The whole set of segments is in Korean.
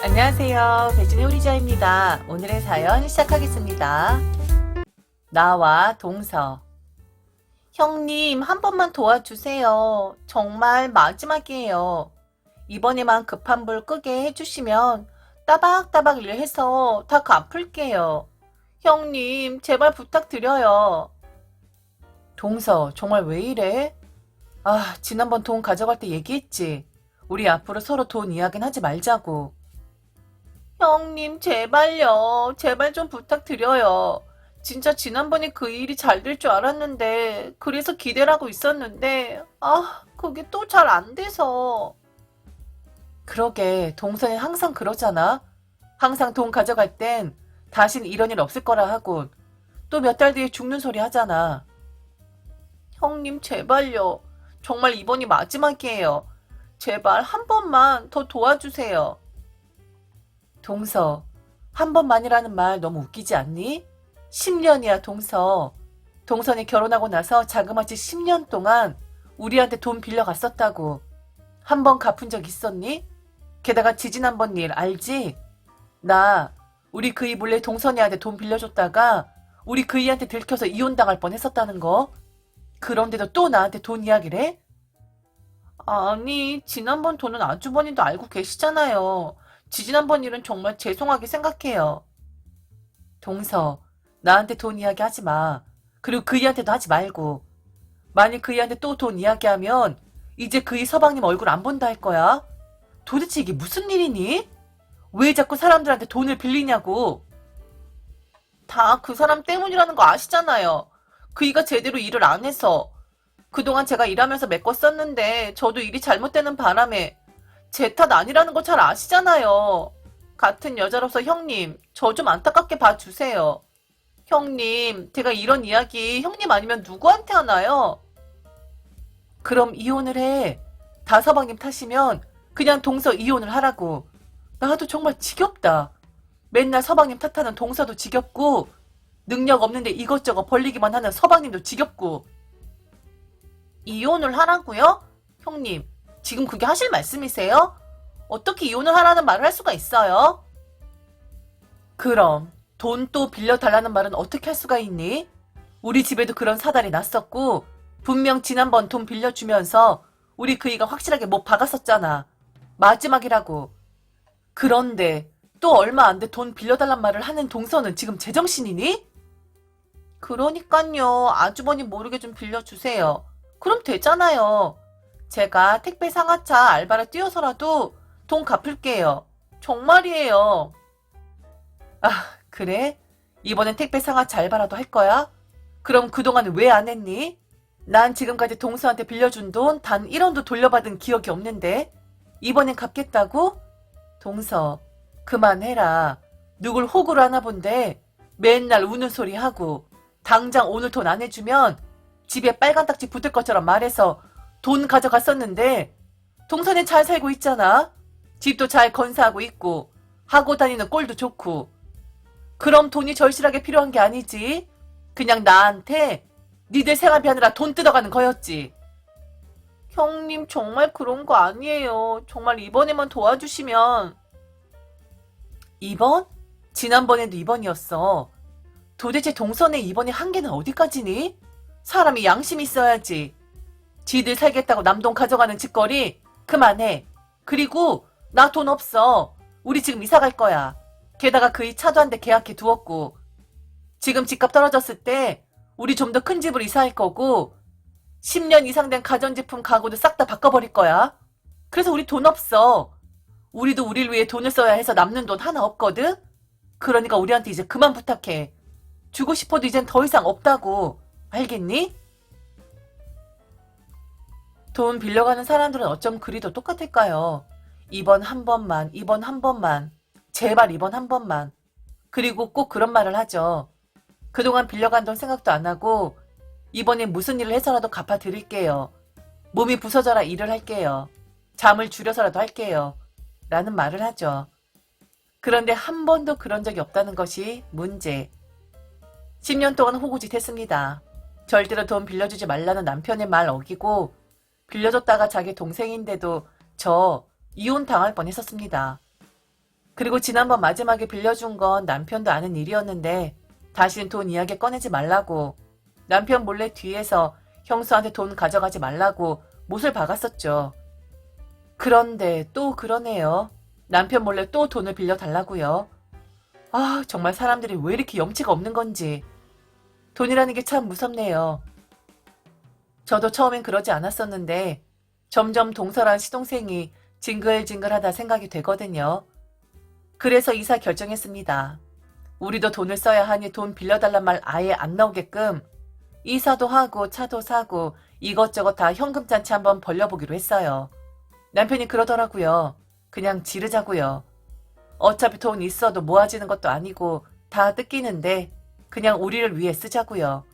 안녕하세요. 배진의 요리자입니다. 오늘의 사연 시작하겠습니다. 나와 동서. 형님, 한 번만 도와주세요. 정말 마지막이에요. 이번에만 급한 불 끄게 해주시면 따박따박 일해서 다 갚을게요. 형님, 제발 부탁드려요. 동서, 정말 왜 이래? 지난번 돈 가져갈 때 얘기했지. 우리 앞으로 서로 돈 이야기는 하지 말자고. 형님, 제발요. 제발 좀 부탁드려요. 진짜 지난번에 그 일이 잘 될 줄 알았는데, 그래서 기대를 하고 있었는데, 그게 또 잘 안 돼서. 그러게, 동선이 항상 그러잖아. 항상 돈 가져갈 땐 다신 이런 일 없을 거라 하고, 또 몇 달 뒤에 죽는 소리 하잖아. 형님, 제발요. 정말 이번이 마지막이에요. 제발 한 번만 더 도와주세요. 동서, 한 번만이라는 말 너무 웃기지 않니? 10년이야, 동서. 동선이 결혼하고 나서 자그마치 10년 동안 우리한테 돈 빌려갔었다고. 한 번 갚은 적 있었니? 게다가 지지난번 일 알지? 우리 그이 몰래 동선이한테 돈 빌려줬다가 우리 그이한테 들켜서 이혼당할 뻔했었다는 거. 그런데도 또 나한테 돈 이야기를 해? 아니, 지난번 돈은 아주버님도 알고 계시잖아요. 지지난번 일은 정말 죄송하게 생각해요. 동서, 나한테 돈 이야기 하지 마. 그리고 그이한테도 하지 말고. 만일 그이한테 또 돈 이야기하면 이제 그이 서방님 얼굴 안 본다 할 거야. 도대체 이게 무슨 일이니? 왜 자꾸 사람들한테 돈을 빌리냐고. 다 그 사람 때문이라는 거 아시잖아요. 그이가 제대로 일을 안 해서. 그동안 제가 일하면서 메꿨었는데 저도 일이 잘못되는 바람에 제 탓 아니라는 거 잘 아시잖아요. 같은 여자로서 형님, 저 좀 안타깝게 봐주세요. 형님, 제가 이런 이야기 형님 아니면 누구한테 하나요? 그럼 이혼을 해. 다서방님 탓이면 그냥 동서 이혼을 하라고. 나도 정말 지겹다. 맨날 서방님 탓하는 동서도 지겹고 능력 없는데 이것저것 벌리기만 하는 서방님도 지겹고. 이혼을 하라고요? 형님, 지금 그게 하실 말씀이세요? 어떻게 이혼을 하라는 말을 할 수가 있어요? 그럼 돈 또 빌려달라는 말은 어떻게 할 수가 있니? 우리 집에도 그런 사달이 났었고 분명 지난번 돈 빌려주면서 우리 그이가 확실하게 못 박았었잖아. 마지막이라고. 그런데 또 얼마 안 돼 돈 빌려달란 말을 하는 동서는 지금 제정신이니? 그러니깐요. 아주버님 모르게 좀 빌려주세요. 그럼 되잖아요. 제가 택배 상하차 알바를 뛰어서라도 돈 갚을게요. 정말이에요. 그래? 이번엔 택배 상하차 알바라도 할 거야? 그럼 그동안 왜 안 했니? 난 지금까지 동서한테 빌려준 돈 단 1원도 돌려받은 기억이 없는데 이번엔 갚겠다고? 동서, 그만해라. 누굴 호구로 하나 본데 맨날 우는 소리 하고 당장 오늘 돈 안 해주면 집에 빨간 딱지 붙을 것처럼 말해서 돈 가져갔었는데 동선에 잘 살고 있잖아. 집도 잘 건사하고 있고 하고 다니는 꼴도 좋고. 그럼 돈이 절실하게 필요한 게 아니지. 그냥 나한테 니들 생활비 하느라 돈 뜯어가는 거였지. 형님, 정말 그런 거 아니에요. 정말 이번에만 도와주시면. 이번? 지난번에도 이번이었어. 도대체 동선의 이번의 한계는 어디까지니? 사람이 양심이 있어야지. 지들 살겠다고 남 돈 가져가는 짓거리 그만해. 그리고 나 돈 없어. 우리 지금 이사 갈 거야. 게다가 그이 차도 한 대 계약해 두었고. 지금 집값 떨어졌을 때 우리 좀 더 큰 집으로 이사할 거고 10년 이상 된 가전제품 가구도 싹 다 바꿔버릴 거야. 그래서 우리 돈 없어. 우리도 우릴 위해 돈을 써야 해서 남는 돈 하나 없거든? 그러니까 우리한테 이제 그만 부탁해. 주고 싶어도 이젠 더 이상 없다고. 알겠니? 돈 빌려가는 사람들은 어쩜 그리도 똑같을까요? 이번 한 번만, 이번 한 번만, 제발 이번 한 번만. 그리고 꼭 그런 말을 하죠. 그동안 빌려간 돈 생각도 안 하고 이번엔 무슨 일을 해서라도 갚아드릴게요. 몸이 부서져라 일을 할게요. 잠을 줄여서라도 할게요. 라는 말을 하죠. 그런데 한 번도 그런 적이 없다는 것이 문제. 10년 동안 호구짓 했습니다. 절대로 돈 빌려주지 말라는 남편의 말 어기고 빌려줬다가 자기 동생인데도 저 이혼 당할 뻔했었습니다. 그리고 지난번 마지막에 빌려준 건 남편도 아는 일이었는데 다시는 돈 이야기 꺼내지 말라고 남편 몰래 뒤에서 형수한테 돈 가져가지 말라고 못을 박았었죠. 그런데 또 그러네요. 남편 몰래 또 돈을 빌려달라고요. 아, 정말 사람들이 왜 이렇게 염치가 없는 건지. 돈이라는 게 참 무섭네요. 저도 처음엔 그러지 않았었는데 점점 동서란 시동생이 징글징글하다 생각이 되거든요. 그래서 이사 결정했습니다. 우리도 돈을 써야 하니 돈 빌려달란 말 아예 안 나오게끔 이사도 하고 차도 사고 이것저것 다 현금잔치 한번 벌려보기로 했어요. 남편이 그러더라고요. 그냥 지르자고요. 어차피 돈 있어도 모아지는 것도 아니고 다 뜯기는데 그냥 우리를 위해 쓰자고요.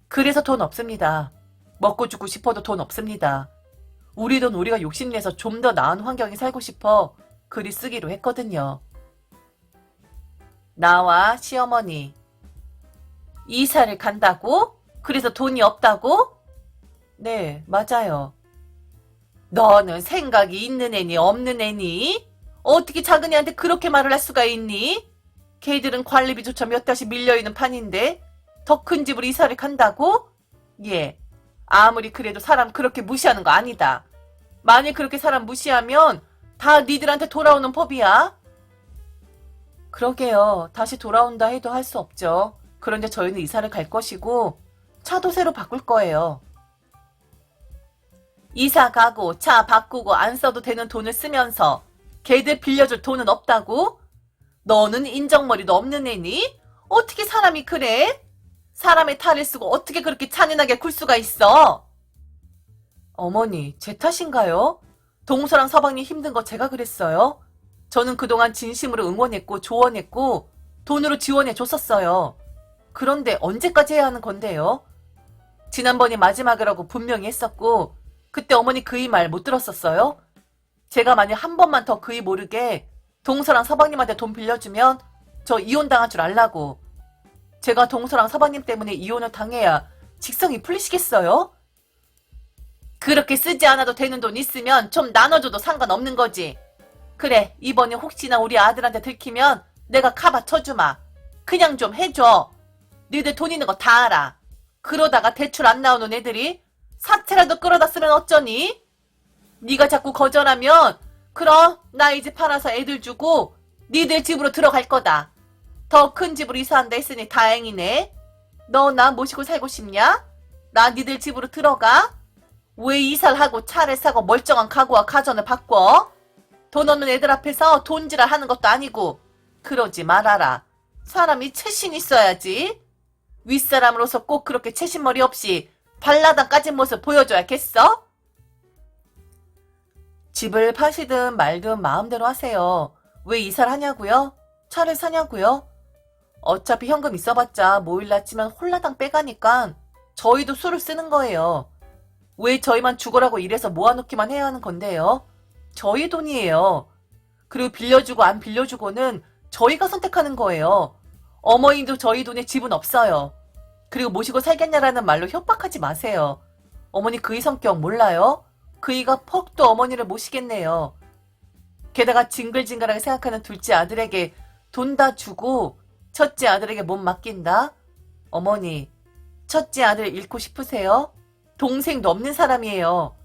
그래서 돈 없습니다. 먹고 죽고 싶어도 돈 없습니다. 우리 돈 우리가 욕심내서 좀 더 나은 환경에 살고 싶어 그리 쓰기로 했거든요. 나와 시어머니. 이사를 간다고? 그래서 돈이 없다고? 네, 맞아요. 너는 생각이 있는 애니 없는 애니? 어떻게 작은 애한테 그렇게 말을 할 수가 있니? 걔들은 관리비조차 몇 달씩 밀려있는 판인데 더 큰 집으로 이사를 간다고? 예. 아무리 그래도 사람 그렇게 무시하는 거 아니다. 만일 그렇게 사람 무시하면 다 니들한테 돌아오는 법이야. 그러게요. 다시 돌아온다 해도 할 수 없죠. 그런데 저희는 이사를 갈 것이고 차도 새로 바꿀 거예요. 이사 가고 차 바꾸고 안 써도 되는 돈을 쓰면서 걔들 빌려줄 돈은 없다고? 너는 인정머리도 없는 애니? 어떻게 사람이 그래? 사람의 탈을 쓰고 어떻게 그렇게 잔인하게 굴 수가 있어? 어머니, 제 탓인가요? 동서랑 서방님 힘든 거 제가 그랬어요? 저는 그동안 진심으로 응원했고 조언했고 돈으로 지원해 줬었어요. 그런데 언제까지 해야 하는 건데요? 지난번이 마지막이라고 분명히 했었고 그때 어머니 그이 말 못 들었었어요? 제가 만약 한 번만 더 그이 모르게 동서랑 서방님한테 돈 빌려주면 저 이혼당할 줄 알라고. 제가 동서랑 서방님 때문에 이혼을 당해야 직성이 풀리시겠어요? 그렇게 쓰지 않아도 되는 돈 있으면 좀 나눠줘도 상관없는 거지. 그래, 이번에 혹시나 우리 아들한테 들키면 내가 카바 쳐주마. 그냥 좀 해줘. 너희들 돈 있는 거 다 알아. 그러다가 대출 안 나오는 애들이 사채라도 끌어다 쓰면 어쩌니? 네가 자꾸 거절하면 그럼 나 이 집 팔아서 애들 주고 니들 집으로 들어갈 거다. 더 큰 집으로 이사한다 했으니 다행이네. 너 나 모시고 살고 싶냐? 나 니들 집으로 들어가? 왜 이사를 하고 차를 사고 멀쩡한 가구와 가전을 바꿔? 돈 없는 애들 앞에서 돈지랄 하는 것도 아니고. 그러지 말아라. 사람이 채신 있어야지. 윗사람으로서 꼭 그렇게 채신머리 없이 발라당 까진 모습 보여줘야겠어? 집을 파시든 말든 마음대로 하세요. 왜 이사를 하냐고요? 차를 사냐고요? 어차피 현금 있어봤자 모일라 치면 홀라당 빼가니까 저희도 술을 쓰는 거예요. 왜 저희만 죽으라고 일해서 모아놓기만 해야 하는 건데요? 저희 돈이에요. 그리고 빌려주고 안 빌려주고는 저희가 선택하는 거예요. 어머니도 저희 돈에 집은 없어요. 그리고 모시고 살겠냐라는 말로 협박하지 마세요. 어머니 그이 성격 몰라요? 그이가 퍽도 어머니를 모시겠네요. 게다가 징글징글하게 생각하는 둘째 아들에게 돈 다 주고 첫째 아들에게 몸 맡긴다? 어머니, 첫째 아들 잃고 싶으세요? 동생도 없는 사람이에요.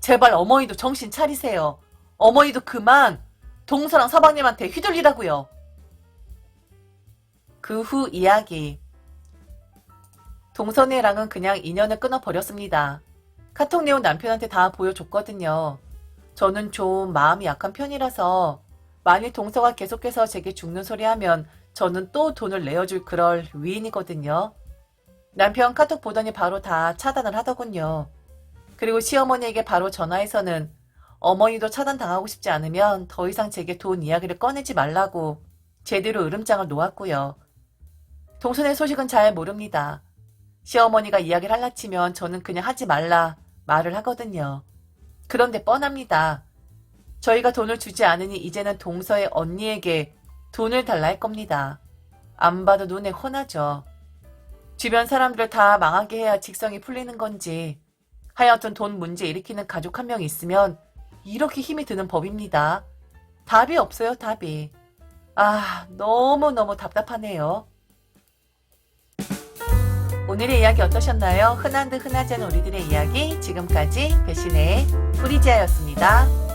제발 어머니도 정신 차리세요. 어머니도 그만 동서랑 서방님한테 휘둘리라고요. 그 후 이야기. 동선이랑은 그냥 인연을 끊어버렸습니다. 카톡 내용 남편한테 다 보여줬거든요. 저는 좀 마음이 약한 편이라서 만일 동서가 계속해서 제게 죽는 소리 하면 저는 또 돈을 내어줄 그럴 위인이거든요. 남편 카톡 보더니 바로 다 차단을 하더군요. 그리고 시어머니에게 바로 전화해서는 어머니도 차단당하고 싶지 않으면 더 이상 제게 돈 이야기를 꺼내지 말라고 제대로 으름장을 놓았고요. 동선의 소식은 잘 모릅니다. 시어머니가 이야기를 할라치면 저는 그냥 하지 말라 말을 하거든요. 그런데 뻔합니다. 저희가 돈을 주지 않으니 이제는 동서의 언니에게 돈을 달라 할 겁니다. 안 봐도 눈에 훤하죠. 주변 사람들 다 망하게 해야 직성이 풀리는 건지 하여튼 돈 문제 일으키는 가족 한 명 있으면 이렇게 힘이 드는 법입니다. 답이 없어요, 답이. 아, 너무너무 답답하네요. 오늘의 이야기 어떠셨나요? 흔한 듯 흔하지 않은 우리들의 이야기, 지금까지 배신의 프리지아였습니다.